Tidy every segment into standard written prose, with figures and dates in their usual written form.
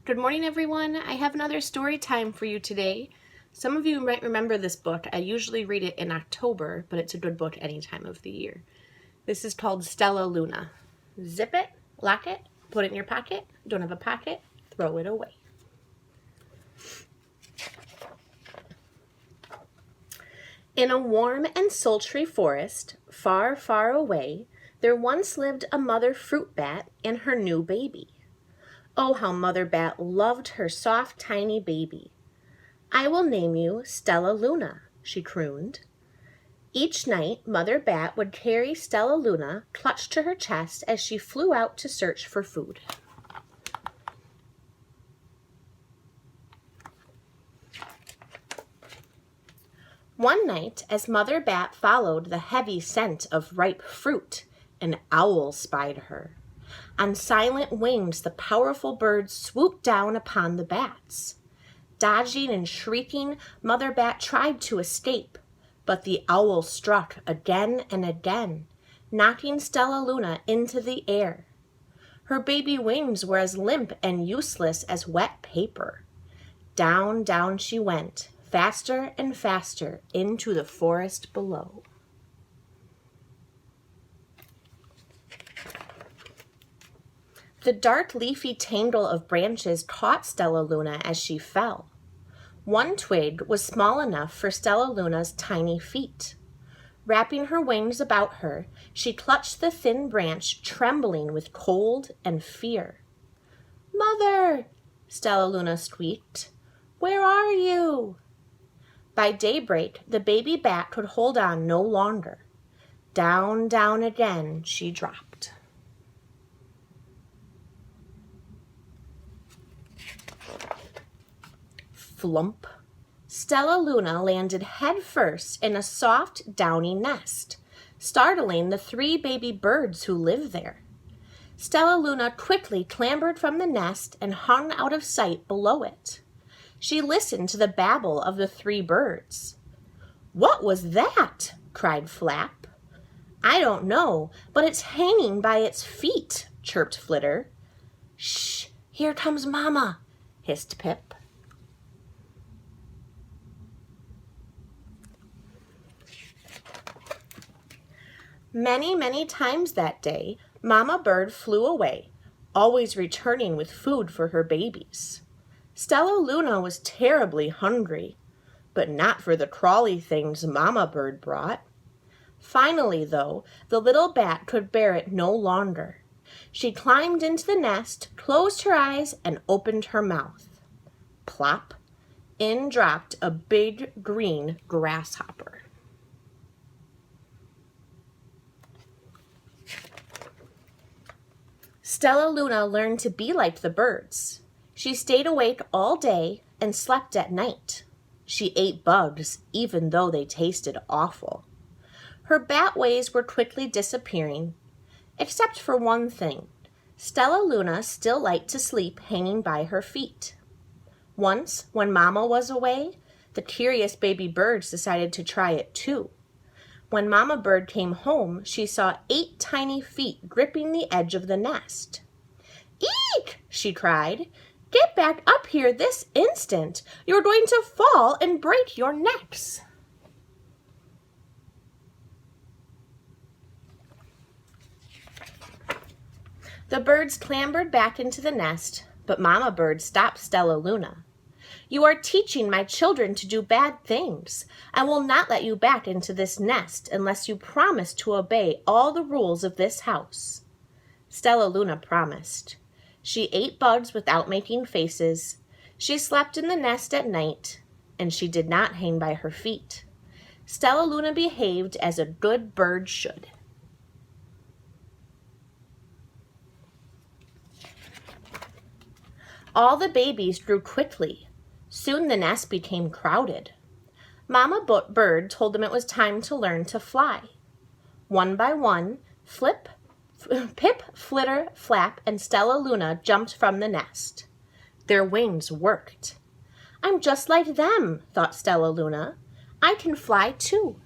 Good morning, everyone. I have another story time for you today. Some of you might remember this book. I usually read it in October, but it's a good book any time of the year. This is called Stellaluna. Zip it, lock it, put it in your pocket. Don't have a pocket, throw it away. In a warm and sultry forest, far, far away, there once lived a mother fruit bat and her new baby. Oh, how Mother Bat loved her soft, tiny baby. "I will name you Stellaluna," she crooned. Each night, Mother Bat would carry Stellaluna clutched to her chest as she flew out to search for food. One night, as Mother Bat followed the heavy scent of ripe fruit, an owl spied her. On silent wings, the powerful bird swooped down upon the bats. Dodging and shrieking, Mother Bat tried to escape, but the owl struck again and again, knocking Stellaluna into the air. Her baby wings were as limp and useless as wet paper. Down, down she went, faster and faster, into the forest below. The dark leafy tangle of branches caught Stellaluna as she fell. One twig was small enough for Stellaluna's tiny feet. Wrapping her wings about her, she clutched the thin branch, trembling with cold and fear. "Mother," Stellaluna squeaked, "where are you?" By daybreak, the baby bat could hold on no longer. Down, down again she dropped. Flump! Stellaluna landed headfirst in a soft, downy nest, startling the 3 baby birds who lived there. Stellaluna quickly clambered from the nest and hung out of sight below it. She listened to the babble of the 3 birds. "What was that?" cried Flap. "I don't know, but it's hanging by its feet," chirped Flitter. "Shh! Here comes Mama!" hissed Pip. Many, many times that day, Mama Bird flew away, always returning with food for her babies. Stellaluna was terribly hungry, but not for the crawly things Mama Bird brought. Finally, though, the little bat could bear it no longer. She climbed into the nest, closed her eyes, and opened her mouth. Plop! In dropped a big green grasshopper. Stellaluna learned to be like the birds. She stayed awake all day and slept at night. She ate bugs, even though they tasted awful. Her bat ways were quickly disappearing, except for one thing. Stellaluna still liked to sleep hanging by her feet. Once, when Mama was away, the curious baby birds decided to try it too. When Mama Bird came home, she saw 8 tiny feet gripping the edge of the nest. "Eek!" she cried. "Get back up here this instant. You're going to fall and break your necks." The birds clambered back into the nest, but Mama Bird stopped Stellaluna. "You are teaching my children to do bad things. I will not let you back into this nest unless you promise to obey all the rules of this house." Stellaluna promised. She ate bugs without making faces. She slept in the nest at night, and she did not hang by her feet. Stellaluna behaved as a good bird should. All the babies grew quickly. Soon the nest became crowded. Mama Bird told them it was time to learn to fly. One by one, Pip, Flitter, Flap, and Stellaluna jumped from the nest. Their wings worked. "I'm just like them," thought Stellaluna. "I can fly too."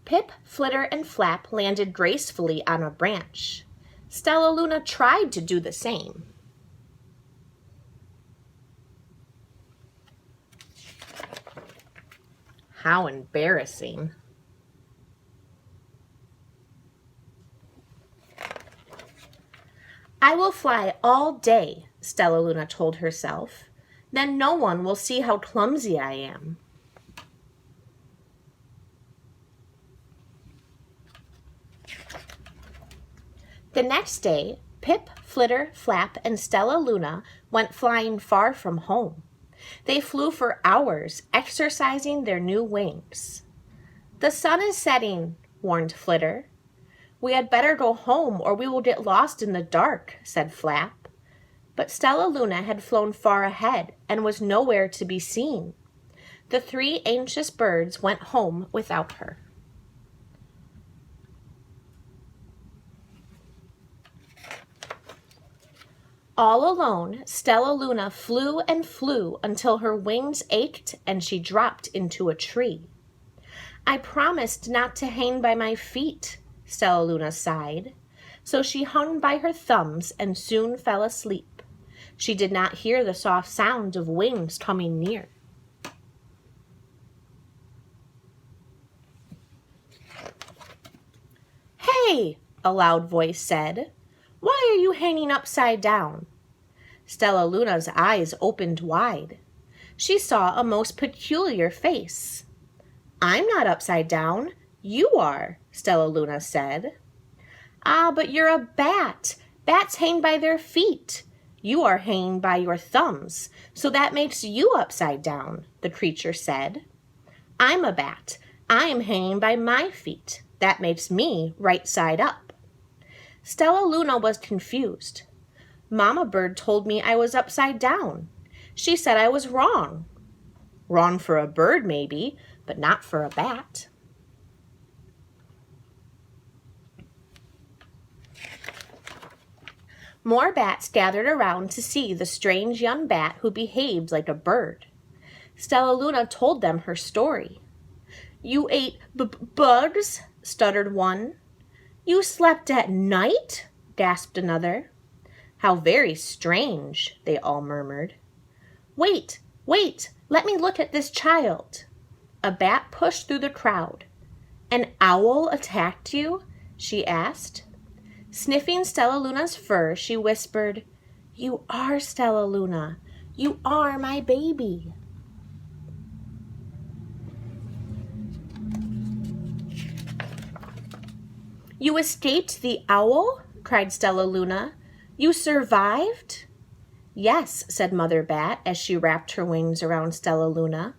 Pip, Flitter, and Flap landed gracefully on a branch. Stellaluna tried to do the same. How embarrassing. I will fly all day, Stellaluna told herself. Then no one will see how clumsy I am. The next day, Pip, Flitter, Flap, and Stellaluna went flying far from home. They flew for hours, exercising their new wings. The sun is setting, warned Flitter. We had better go home or we will get lost in the dark, said Flap. But Stellaluna had flown far ahead and was nowhere to be seen. The three anxious birds went home without her. All alone, Stellaluna flew and flew until her wings ached and she dropped into a tree. I promised not to hang by my feet, Stellaluna sighed. So she hung by her thumbs and soon fell asleep. She did not hear the soft sound of wings coming near. Hey, a loud voice said. Why are you hanging upside down? Stellaluna's eyes opened wide. She saw a most peculiar face. I'm not upside down. You are, Stellaluna said. Ah, but you're a bat. Bats hang by their feet. You are hanging by your thumbs, so that makes you upside down, the creature said. I'm a bat. I am hanging by my feet. That makes me right side up. Stellaluna was confused. Mama Bird told me I was upside down. She said I was wrong. Wrong for a bird, maybe, but not for a bat. More bats gathered around to see the strange young bat who behaved like a bird. Stellaluna told them her story. You ate bugs, stuttered one. You slept at night, gasped another. How very strange, they all murmured. Wait, let me look at this child. A bat pushed through the crowd. An owl attacked you? She asked. Sniffing Stellaluna's fur, she whispered, You are Stellaluna. You are my baby. You escaped the owl? Cried Stellaluna. You survived? Yes, said Mother Bat as she wrapped her wings around Stellaluna.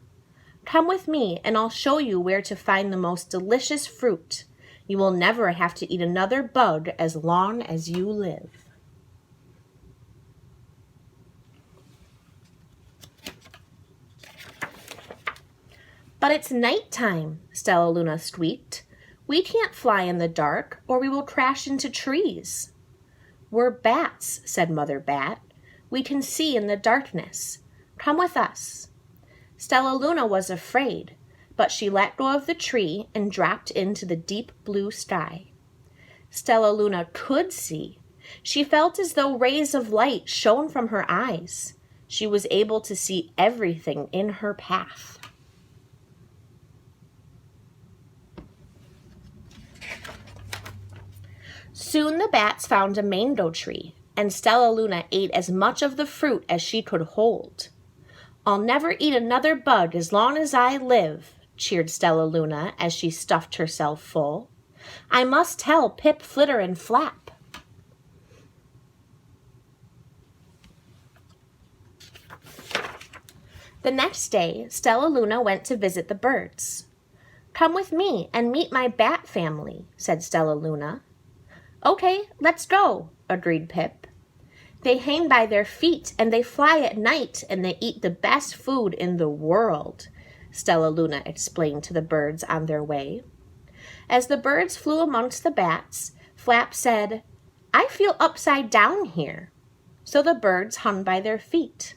Come with me and I'll show you where to find the most delicious fruit. You will never have to eat another bug as long as you live. But it's nighttime, Stellaluna squeaked. We can't fly in the dark or we will crash into trees. We're bats, said Mother Bat. We can see in the darkness. Come with us. Stellaluna was afraid, but she let go of the tree and dropped into the deep blue sky. Stellaluna could see. She felt as though rays of light shone from her eyes. She was able to see everything in her path. Soon the bats found a mango tree, and Stellaluna ate as much of the fruit as she could hold. I'll never eat another bug as long as I live, cheered Stellaluna as she stuffed herself full. I must tell Pip, Flitter, and Flap. The next day, Stellaluna went to visit the birds. Come with me and meet my bat family, said Stellaluna. Okay, let's go, agreed Pip. They hang by their feet and they fly at night and they eat the best food in the world, Stellaluna explained to the birds on their way. As the birds flew amongst the bats, Flap said, I feel upside down here. So the birds hung by their feet.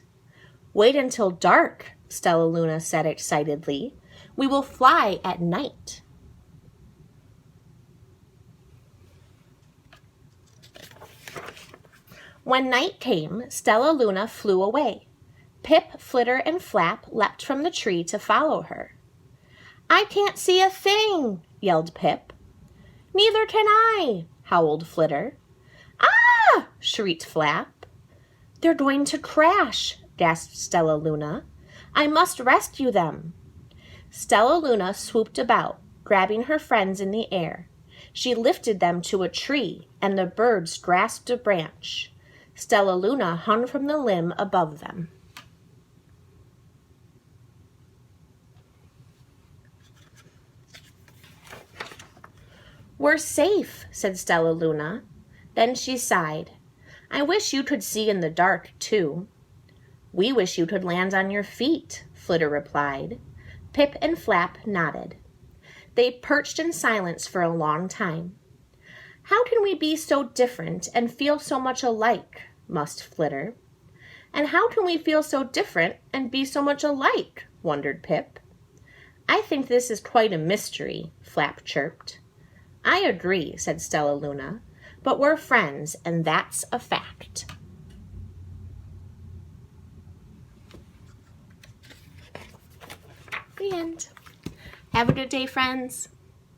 Wait until dark, Stellaluna said excitedly. We will fly at night. When night came, Stellaluna flew away. Pip, Flitter, and Flap leapt from the tree to follow her. "I can't see a thing!" yelled Pip. "Neither can I!" howled Flitter. "Ah!" shrieked Flap. "They're going to crash!" gasped Stellaluna. "I must rescue them!" Stellaluna swooped about, grabbing her friends in the air. She lifted them to a tree, and the birds grasped a branch. Stellaluna hung from the limb above them. "We're safe," said Stellaluna. Then she sighed. "I wish you could see in the dark, too." "We wish you could land on your feet," Flitter replied. Pip and Flap nodded. They perched in silence for a long time. "How can we be so different and feel so much alike?" mussed Flitter. "And how can we feel so different and be so much alike?" wondered Pip. "I think this is quite a mystery," Flap chirped. "I agree," said Stellaluna, "but we're friends, and that's a fact." The end. Have a good day, friends.